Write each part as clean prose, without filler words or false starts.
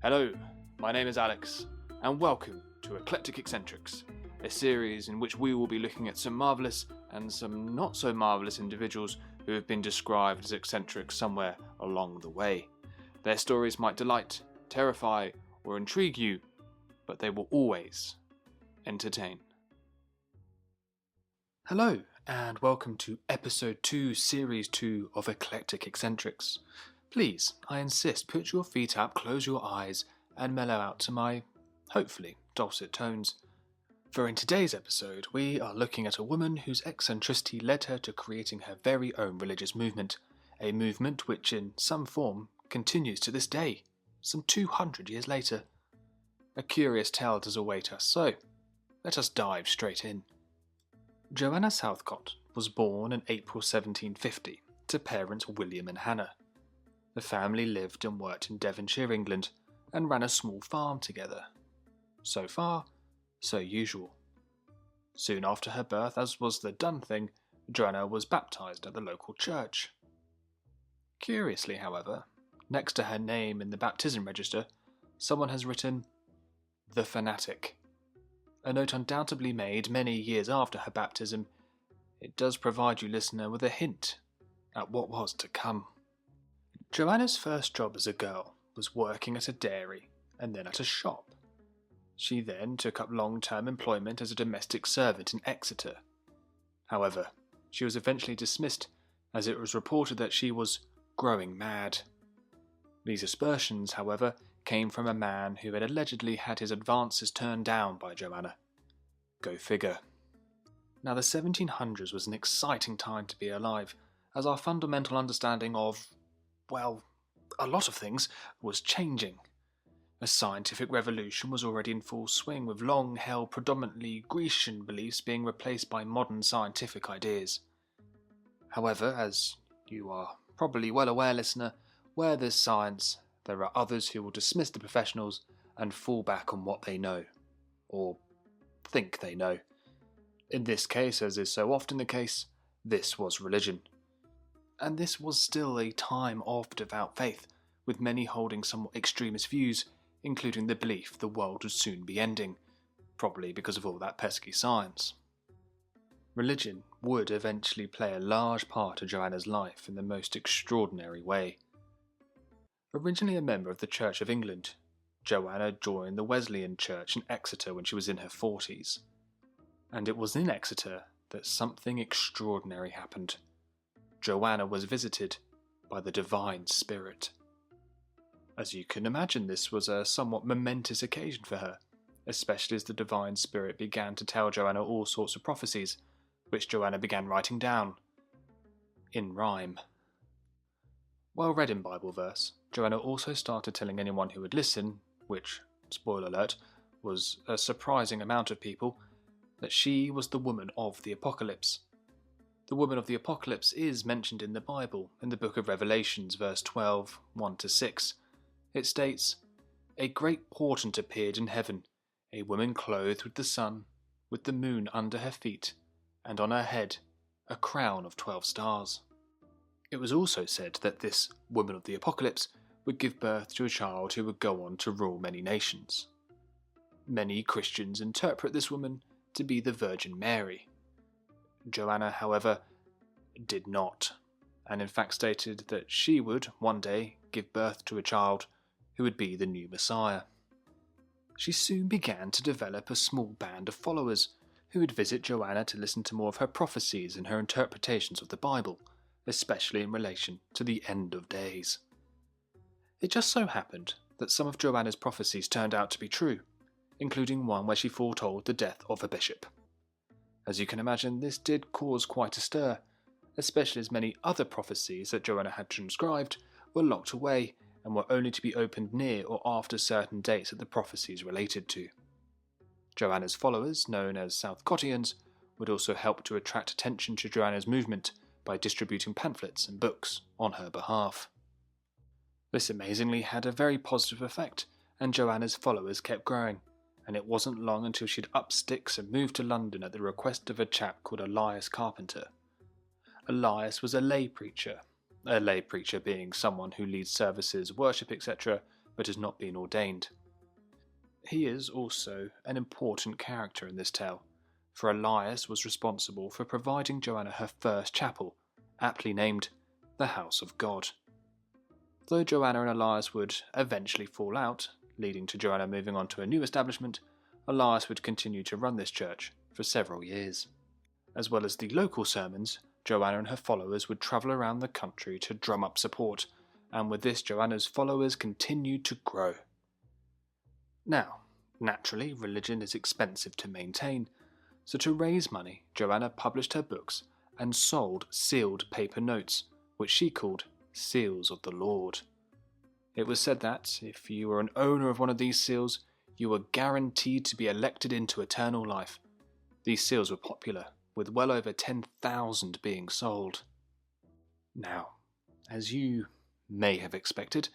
Hello, my name is Alex, and welcome to Eclectic Eccentrics, a series in which we will be looking at some marvellous and some not so marvellous individuals who have been described as eccentric somewhere along the way. Their stories might delight, terrify, or intrigue you, but they will always entertain. Hello, and welcome to Episode 2, Series 2 of Eclectic Eccentrics. Please, I insist, put your feet up, close your eyes, and mellow out to my, hopefully, dulcet tones. For in today's episode, we are looking at a woman whose eccentricity led her to creating her very own religious movement, a movement which in some form continues to this day, some 200 years later. A curious tale does await us, so let us dive straight in. Joanna Southcott was born in April 1750 to parents William and Hannah. The family lived and worked in Devonshire, England, and ran a small farm together. So far, so usual. Soon after her birth, as was the done thing, Joanna was baptised at the local church. Curiously, however, next to her name in the baptism register, someone has written, "The Fanatic." A note undoubtedly made many years after her baptism. It does provide you, listener, with a hint at what was to come. Joanna's first job as a girl was working at a dairy and then at a shop. She then took up long-term employment as a domestic servant in Exeter. However, she was eventually dismissed as it was reported that she was growing mad. These aspersions, however, came from a man who had allegedly had his advances turned down by Joanna. Go figure. Now, the 1700s was an exciting time to be alive, as our fundamental understanding of, well, a lot of things was changing. A scientific revolution was already in full swing, with long-held predominantly Grecian beliefs being replaced by modern scientific ideas. However, as you are probably well aware, listener, where there's science, there are others who will dismiss the professionals and fall back on what they know, or think they know. In this case, as is so often the case, this was religion. And this was still a time of devout faith, with many holding somewhat extremist views, including the belief the world would soon be ending, probably because of all that pesky science. Religion would eventually play a large part of Joanna's life in the most extraordinary way. Originally a member of the Church of England, Joanna joined the Wesleyan Church in Exeter when she was in her 40s. And it was in Exeter that something extraordinary happened. Joanna was visited by the Divine Spirit. As you can imagine, this was a somewhat momentous occasion for her, especially as the Divine Spirit began to tell Joanna all sorts of prophecies, which Joanna began writing down, in rhyme. While read in Bible verse, Joanna also started telling anyone who would listen, which, spoiler alert, was a surprising amount of people, that she was the woman of the apocalypse. The woman of the apocalypse is mentioned in the Bible, in the book of Revelations, verse 12, 1-6. It states, "A great portent appeared in heaven, a woman clothed with the sun, with the moon under her feet, and on her head a crown of 12 stars. It was also said that this woman of the apocalypse would give birth to a child who would go on to rule many nations. Many Christians interpret this woman to be the Virgin Mary. Joanna, however, did not, and in fact stated that she would, one day, give birth to a child who would be the new Messiah. She soon began to develop a small band of followers who would visit Joanna to listen to more of her prophecies and her interpretations of the Bible, especially in relation to the end of days. It just so happened that some of Joanna's prophecies turned out to be true, including one where she foretold the death of a bishop. As you can imagine, this did cause quite a stir, especially as many other prophecies that Joanna had transcribed were locked away and were only to be opened near or after certain dates that the prophecies related to. Joanna's followers, known as Southcottians, would also help to attract attention to Joanna's movement by distributing pamphlets and books on her behalf. This amazingly had a very positive effect, and Joanna's followers kept growing, and it wasn't long until she'd up sticks and moved to London at the request of a chap called Elias Carpenter. Elias was a lay preacher being someone who leads services, worship, etc., but has not been ordained. He is also an important character in this tale, for Elias was responsible for providing Joanna her first chapel, aptly named the House of God. Though Joanna and Elias would eventually fall out, leading to Joanna moving on to a new establishment, Elias would continue to run this church for several years. As well as the local sermons, Joanna and her followers would travel around the country to drum up support, and with this Joanna's followers continued to grow. Now, naturally, religion is expensive to maintain, so to raise money, Joanna published her books and sold sealed paper notes, which she called Seals of the Lord. It was said that, if you were an owner of one of these seals, you were guaranteed to be elected into eternal life. These seals were popular, with well over 10,000 being sold. Now, as you may have expected,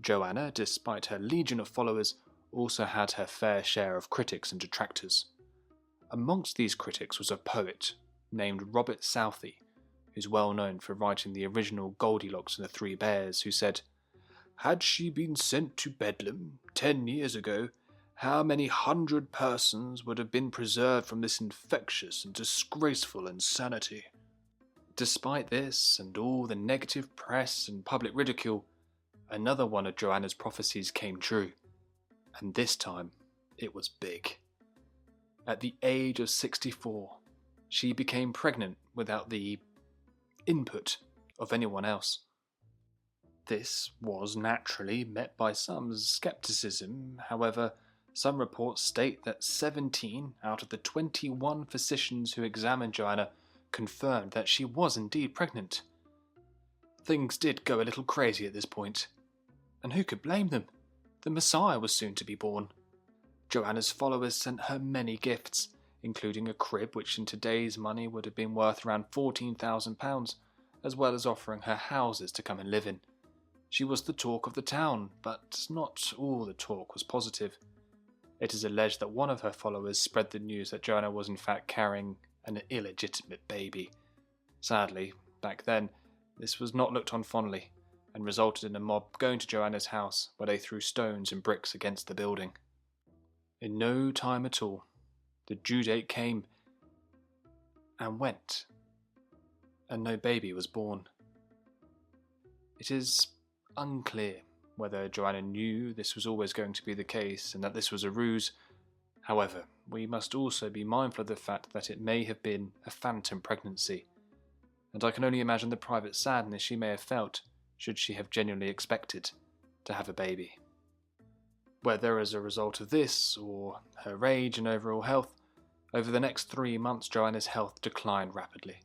Joanna, despite her legion of followers, also had her fair share of critics and detractors. Amongst these critics was a poet named Robert Southey, who's well known for writing the original Goldilocks and the Three Bears, who said, "Had she been sent to Bedlam 10 years ago, how many 100 persons would have been preserved from this infectious and disgraceful insanity?" Despite this and all the negative press and public ridicule, another one of Joanna's prophecies came true, and this time it was big. At the age of 64, she became pregnant without the input of anyone else. This was naturally met by some skepticism. However, some reports state that 17 out of the 21 physicians who examined Joanna confirmed that she was indeed pregnant. Things did go a little crazy at this point, and who could blame them? The Messiah was soon to be born. Joanna's followers sent her many gifts, including a crib which in today's money would have been worth around £14,000, as well as offering her houses to come and live in. She was the talk of the town, but not all the talk was positive. It is alleged that one of her followers spread the news that Joanna was in fact carrying an illegitimate baby. Sadly, back then, this was not looked on fondly, and resulted in a mob going to Joanna's house, where they threw stones and bricks against the building. In no time at all, the due date came and went, and no baby was born. It is unclear whether Joanna knew this was always going to be the case and that this was a ruse. However, we must also be mindful of the fact that it may have been a phantom pregnancy, and I can only imagine the private sadness she may have felt should she have genuinely expected to have a baby. Whether as a result of this or her age and overall health, over the next 3 months Joanna's health declined rapidly,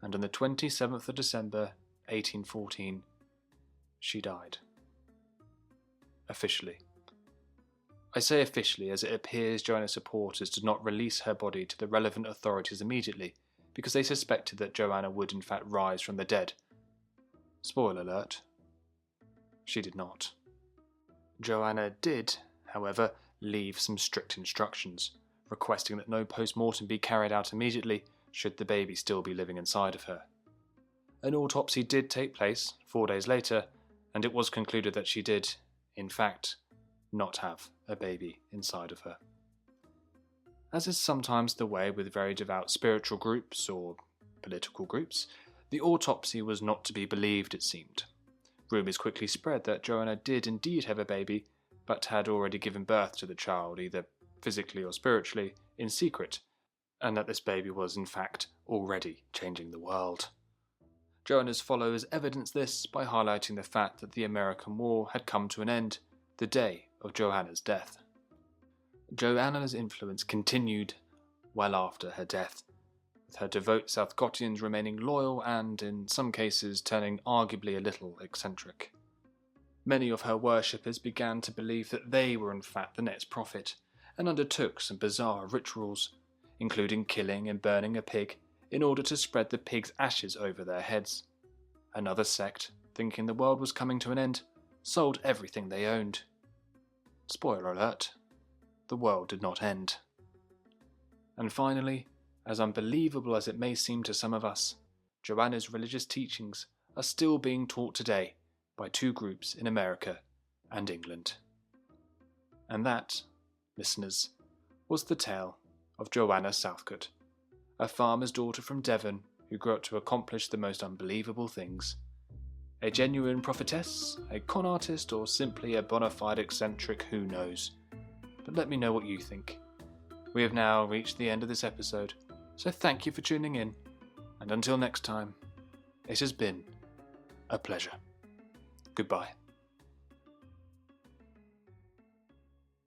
and on the 27th of December 1814 she died. Officially. I say officially as it appears Joanna's supporters did not release her body to the relevant authorities immediately because they suspected that Joanna would in fact rise from the dead. Spoiler alert, she did not. Joanna did, however, leave some strict instructions, requesting that no post-mortem be carried out immediately should the baby still be living inside of her. An autopsy did take place 4 days later, and it was concluded that she did, in fact, not have a baby inside of her. As is sometimes the way with very devout spiritual groups or political groups, the autopsy was not to be believed, it seemed. Rumours quickly spread that Joanna did indeed have a baby, but had already given birth to the child, either physically or spiritually, in secret, and that this baby was in fact already changing the world. Joanna's followers evidenced this by highlighting the fact that the American War had come to an end the day of Joanna's death. Joanna's influence continued well after her death, with her devout Southcottians remaining loyal and, in some cases, turning arguably a little eccentric. Many of her worshippers began to believe that they were in fact the next prophet, and undertook some bizarre rituals, including killing and burning a pig in order to spread the pig's ashes over their heads. Another sect, thinking the world was coming to an end, sold everything they owned. Spoiler alert, the world did not end. And finally, as unbelievable as it may seem to some of us, Joanna's religious teachings are still being taught today by 2 groups in America and England. And that, listeners, was the tale of Joanna Southcott, a farmer's daughter from Devon who grew up to accomplish the most unbelievable things. A genuine prophetess, a con artist, or simply a bona fide eccentric, who knows? But let me know what you think. We have now reached the end of this episode, so thank you for tuning in, and until next time, it has been a pleasure. Goodbye.